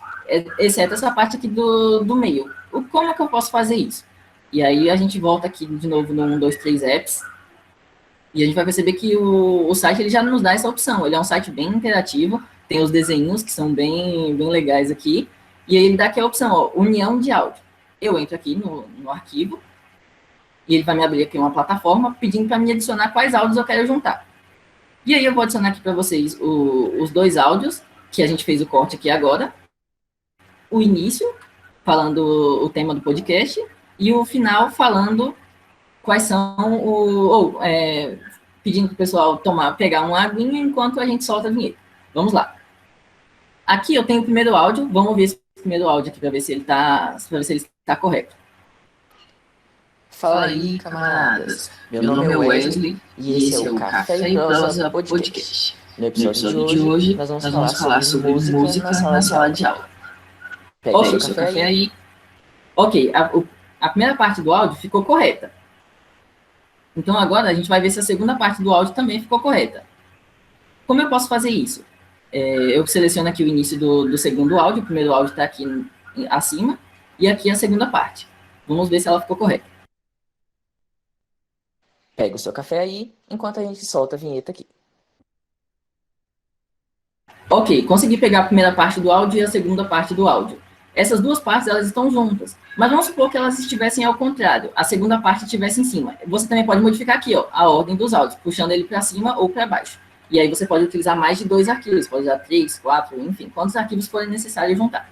exceto essa parte aqui do meio. Como é que eu posso fazer isso? E aí a gente volta aqui de novo no 1, 2, 3 apps, e a gente vai perceber que o site ele já nos dá essa opção. Ele é um site bem interativo, tem os desenhos que são bem legais aqui, e aí ele dá aqui a opção, ó, união de áudio. Eu entro aqui no arquivo, e ele vai me abrir aqui uma plataforma pedindo para me adicionar quais áudios eu quero juntar. E aí eu vou adicionar aqui para vocês os 2 áudios, que a gente fez o corte aqui agora, o início, falando o tema do podcast, e o final falando quais são pedindo para o pessoal pegar uma aguinha enquanto a gente solta a vinheta. Vamos lá. Aqui eu tenho o primeiro áudio, vamos ouvir esse primeiro áudio aqui para ver se ele está correto. Fala aí, camaradas. Meu nome é Wesley e esse é o Café e Prosa Podcast. No episódio de hoje, nós vamos falar sobre música na sala de aula. Pega o seu café aí. Ok, a primeira parte do áudio ficou correta. Então agora a gente vai ver se a segunda parte do áudio também ficou correta. Como eu posso fazer isso? Eu seleciono aqui o início do segundo áudio, o primeiro áudio está aqui acima, e aqui a segunda parte. Vamos ver se ela ficou correta. Pega o seu café aí, enquanto a gente solta a vinheta aqui. Ok, consegui pegar a primeira parte do áudio e a segunda parte do áudio. Essas duas partes, elas estão juntas. Mas vamos supor que elas estivessem ao contrário. A segunda parte estivesse em cima. Você também pode modificar aqui, ó, a ordem dos áudios, puxando ele para cima ou para baixo. E aí você pode utilizar mais de 2 arquivos. Pode usar 3, 4, enfim, quantos arquivos forem necessários juntar.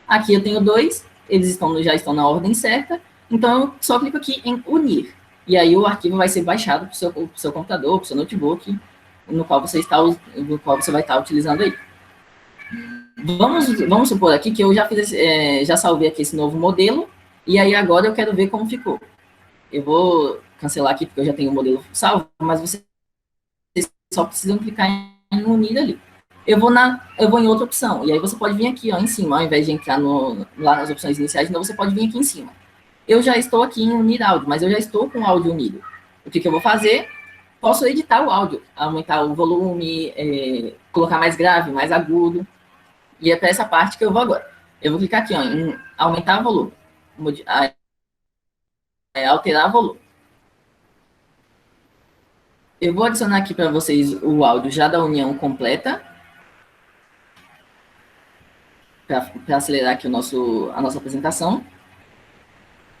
Aqui eu tenho 2, eles já estão na ordem certa. Então eu só clico aqui em unir. E aí o arquivo vai ser baixado para o seu computador, para o seu notebook, no qual você vai estar utilizando aí. Vamos supor aqui que eu já salvei aqui esse novo modelo, e aí agora eu quero ver como ficou. Eu vou cancelar aqui porque eu já tenho o modelo salvo, mas vocês só precisam clicar em unir ali. Eu vou em outra opção, e aí você pode vir aqui, ó, em cima, ao invés de entrar lá nas opções iniciais, então você pode vir aqui em cima. Eu já estou aqui em unir áudio, mas eu já estou com o áudio unido. O que eu vou fazer? Posso editar o áudio, aumentar o volume, colocar mais grave, mais agudo. E é para essa parte que eu vou agora. Eu vou clicar aqui, ó, em aumentar o volume. Alterar o volume. Eu vou adicionar aqui para vocês o áudio já da união completa. Para acelerar aqui a nossa apresentação.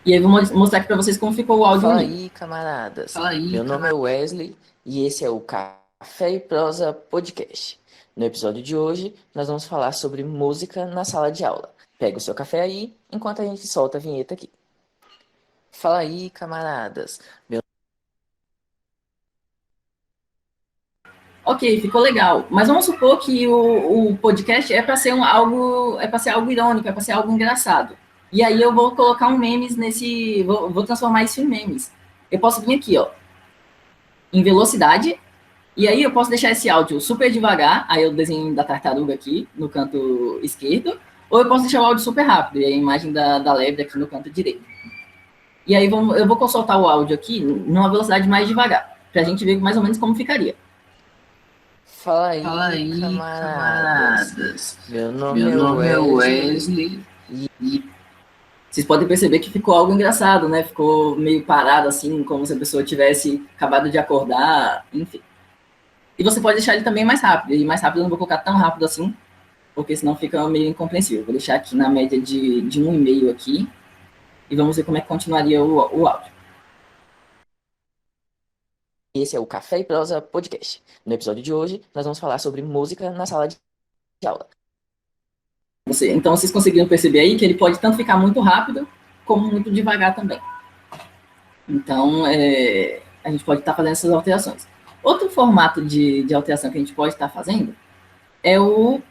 E aí eu vou mostrar aqui para vocês como ficou o áudio. Fala aí, camaradas. Meu nome é Wesley e esse é o Café e Prosa Podcast. No episódio de hoje, nós vamos falar sobre música na sala de aula. Pega o seu café aí, enquanto a gente solta a vinheta aqui. Fala aí, camaradas. Ok, ficou legal. Mas vamos supor que o podcast é para ser algo irônico, é para ser algo engraçado. E aí eu vou colocar um memes vou transformar isso em memes. Eu posso vir aqui, ó, em velocidade, e aí eu posso deixar esse áudio super devagar, aí eu desenho da tartaruga aqui no canto esquerdo, ou eu posso deixar o áudio super rápido, e a imagem da lebre aqui no canto direito. E aí eu vou soltar o áudio aqui numa velocidade mais devagar, para a gente ver mais ou menos como ficaria. Fala aí, camaradas. Meu nome é Wesley. E vocês podem perceber que ficou algo engraçado, né? Ficou meio parado, assim, como se a pessoa tivesse acabado de acordar, enfim. E você pode deixar ele também mais rápido. E mais rápido eu não vou colocar tão rápido assim, porque senão fica meio incompreensível. Vou deixar aqui na média de 1,5 aqui. E vamos ver como é que continuaria o áudio. Esse é o Café e Prosa Podcast. No episódio de hoje, nós vamos falar sobre música na sala de aula. Então, vocês conseguiram perceber aí que ele pode tanto ficar muito rápido, como muito devagar também. Então, a gente pode estar fazendo essas alterações. Outro formato de alteração que a gente pode estar fazendo é o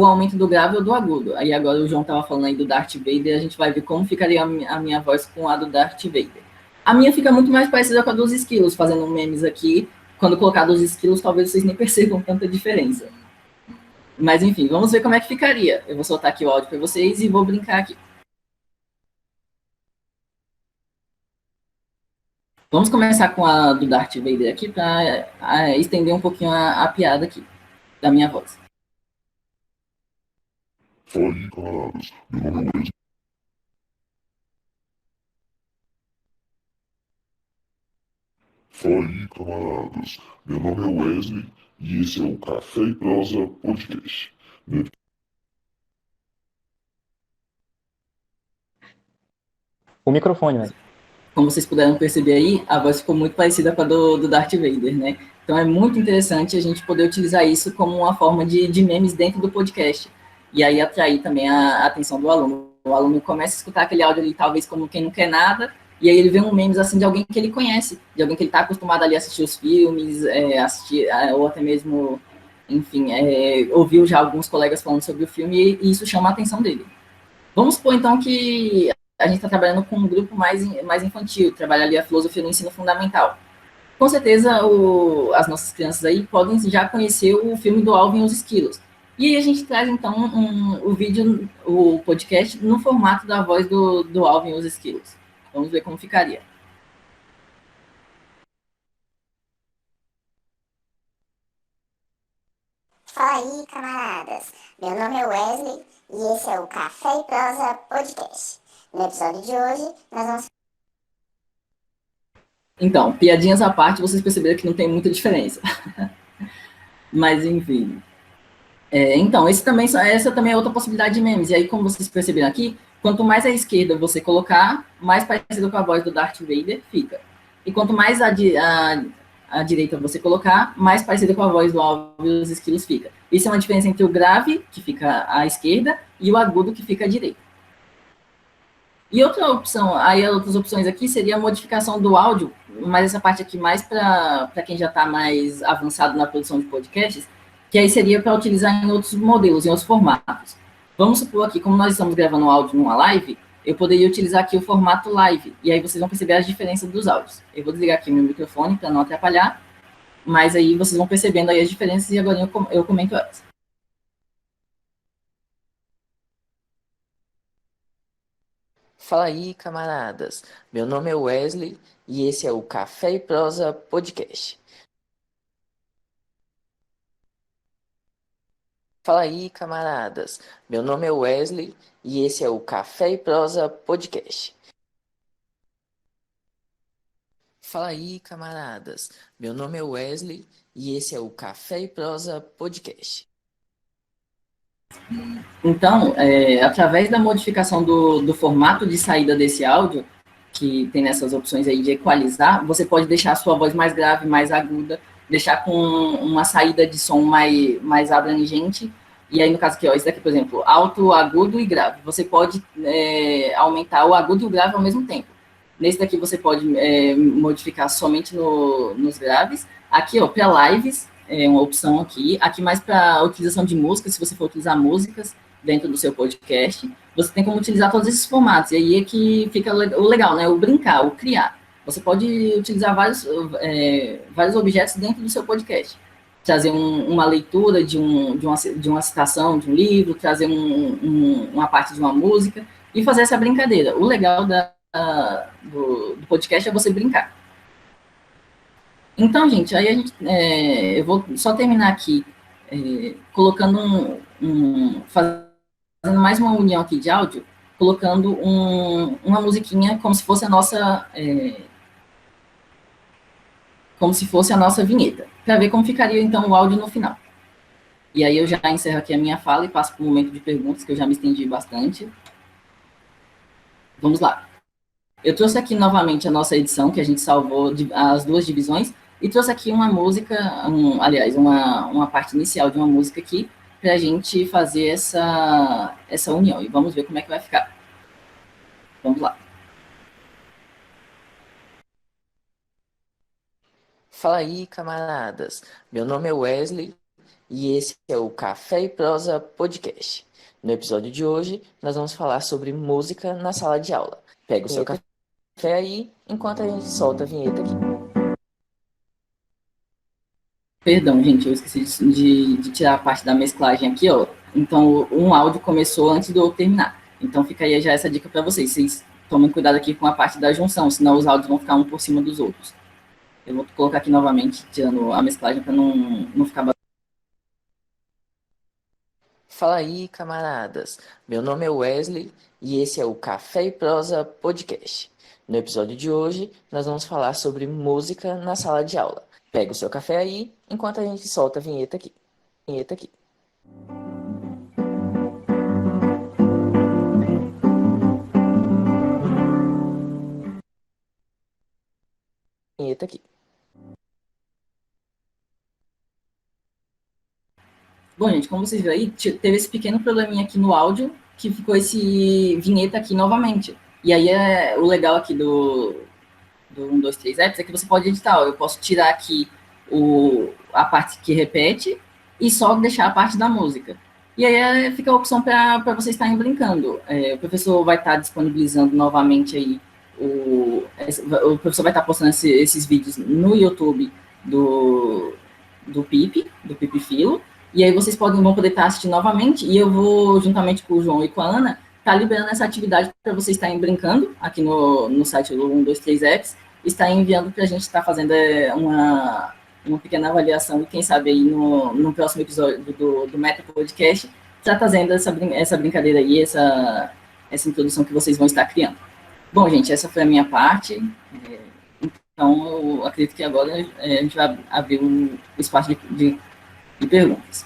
aumento do grave ou do agudo. Aí agora o João estava falando aí do Darth Vader, a gente vai ver como ficaria a minha voz com a do Darth Vader. A minha fica muito mais parecida com a dos esquilos, fazendo memes aqui. Quando colocar dos esquilos, talvez vocês nem percebam tanta diferença. Mas, enfim, vamos ver como é que ficaria. Eu vou soltar aqui o áudio para vocês e vou brincar aqui. Vamos começar com a do Darth Vader aqui para estender um pouquinho a piada aqui, da minha voz. Fala aí, camaradas. Meu nome é Wesley. Fala aí, camaradas. Meu nome é Wesley e esse é o Café e Prosa Podcast. O microfone, velho. Como vocês puderam perceber aí, a voz ficou muito parecida com a do Darth Vader, né? Então é muito interessante a gente poder utilizar isso como uma forma de memes dentro do podcast. E aí atrair também a atenção do aluno. O aluno começa a escutar aquele áudio ali, talvez como quem não quer nada, e aí ele vê um memes assim de alguém que ele conhece, de alguém que ele está acostumado ali a assistir os filmes, assistir, ou até mesmo, enfim, ouviu já alguns colegas falando sobre o filme e isso chama a atenção dele. Vamos supor, então, que a gente está trabalhando com um grupo mais infantil, trabalha ali a filosofia no ensino fundamental. Com certeza, as nossas crianças aí podem já conhecer o filme do Alvin e os Esquilos. E aí a gente traz, então, o vídeo, o podcast, no formato da voz do Alvin e os Esquilos. Vamos ver como ficaria. Fala aí, camaradas. Meu nome é Wesley e esse é o Café e Prosa Podcast. No episódio de hoje, nós vamos... Então, piadinhas à parte, vocês perceberam que não tem muita diferença. Mas, enfim. Então, essa também é outra possibilidade de memes. E aí, como vocês perceberam aqui, quanto mais à esquerda você colocar, mais parecido com a voz do Darth Vader fica. E quanto mais à direita você colocar, mais parecido com a voz do Alvin e os Esquilos fica. Isso é uma diferença entre o grave, que fica à esquerda, e o agudo, que fica à direita. E outra opção, aí outras opções aqui seria a modificação do áudio, mas essa parte aqui mais para quem já está mais avançado na produção de podcasts, que aí seria para utilizar em outros modelos, em outros formatos. Vamos supor aqui, como nós estamos gravando um áudio numa live, eu poderia utilizar aqui o formato live, e aí vocês vão perceber as diferenças dos áudios. Eu vou desligar aqui meu microfone para não atrapalhar, mas aí vocês vão percebendo aí as diferenças e agora eu comento elas. Fala aí, camaradas. Meu nome é Wesley e esse é o Café e Prosa Podcast. Fala aí, camaradas. Meu nome é Wesley e esse é o Café e Prosa Podcast. Fala aí, camaradas. Meu nome é Wesley e esse é o Café e Prosa Podcast. Então, através da modificação do formato de saída desse áudio, que tem nessas opções aí de equalizar, você pode deixar a sua voz mais grave, mais aguda, deixar com uma saída de som mais abrangente, e aí no caso aqui, ó, esse daqui, por exemplo, alto, agudo e grave. Você pode aumentar o agudo e o grave ao mesmo tempo. Nesse daqui você pode modificar somente nos graves. Aqui, ó, para lives, uma opção aqui. Aqui mais para utilização de músicas, se você for utilizar músicas dentro do seu podcast, você tem como utilizar todos esses formatos. E aí é que fica o legal, né? O brincar, o criar. Você pode utilizar vários objetos dentro do seu podcast. Trazer uma leitura de uma citação de um livro, trazer uma parte de uma música e fazer essa brincadeira. O legal do podcast é você brincar. Então, gente, aí eu vou só terminar aqui colocando fazendo mais uma união aqui de áudio, colocando uma musiquinha como se fosse a nossa vinheta, para ver como ficaria então o áudio no final. E aí eu já encerro aqui a minha fala e passo para o momento de perguntas, que eu já me estendi bastante. Vamos lá. Eu trouxe aqui novamente a nossa edição, que a gente salvou as duas divisões, e trouxe aqui uma música, aliás, uma parte inicial de uma música aqui, para a gente fazer essa união. E vamos ver como é que vai ficar. Vamos lá. Fala aí, camaradas. Meu nome é Wesley e esse é o Café e Prosa Podcast. No episódio de hoje, nós vamos falar sobre música na sala de aula. Pega o seu café aí, enquanto a gente solta a vinheta aqui. Perdão, gente, eu esqueci de tirar a parte da mesclagem aqui, ó. Então, um áudio começou antes de eu terminar. Então, fica aí já essa dica para vocês. Vocês tomem cuidado aqui com a parte da junção, senão os áudios vão ficar um por cima dos outros. Eu vou colocar aqui novamente, tirando a mesclagem para não ficar... Fala aí, camaradas. Meu nome é Wesley e esse é o Café e Prosa Podcast. No episódio de hoje, nós vamos falar sobre música na sala de aula. Pega o seu café aí, enquanto a gente solta a vinheta aqui. Vinheta aqui. Vinheta aqui. Bom, gente, como vocês viram aí, teve esse pequeno probleminha aqui no áudio, que ficou esse vinheta aqui novamente. E aí, o legal aqui do 1, 2, 3 apps é que você pode editar. Ó, eu posso tirar aqui a parte que repete e só deixar a parte da música. E aí fica a opção para vocês estarem brincando. O professor vai estar disponibilizando novamente aí, o professor vai estar postando esses vídeos no YouTube do Pipe Filo. E aí vocês vão poder estar assistindo novamente, e eu vou, juntamente com o João e com a Ana, estar liberando essa atividade para vocês estarem brincando aqui no site do 1, 2, 3 apps, e estarem enviando para a gente estar fazendo uma pequena avaliação, e quem sabe aí no próximo episódio do Meta Podcast, já trazendo essa brincadeira aí, essa introdução que vocês vão estar criando. Bom, gente, essa foi a minha parte. Então, eu acredito que agora a gente vai abrir um espaço de perguntas.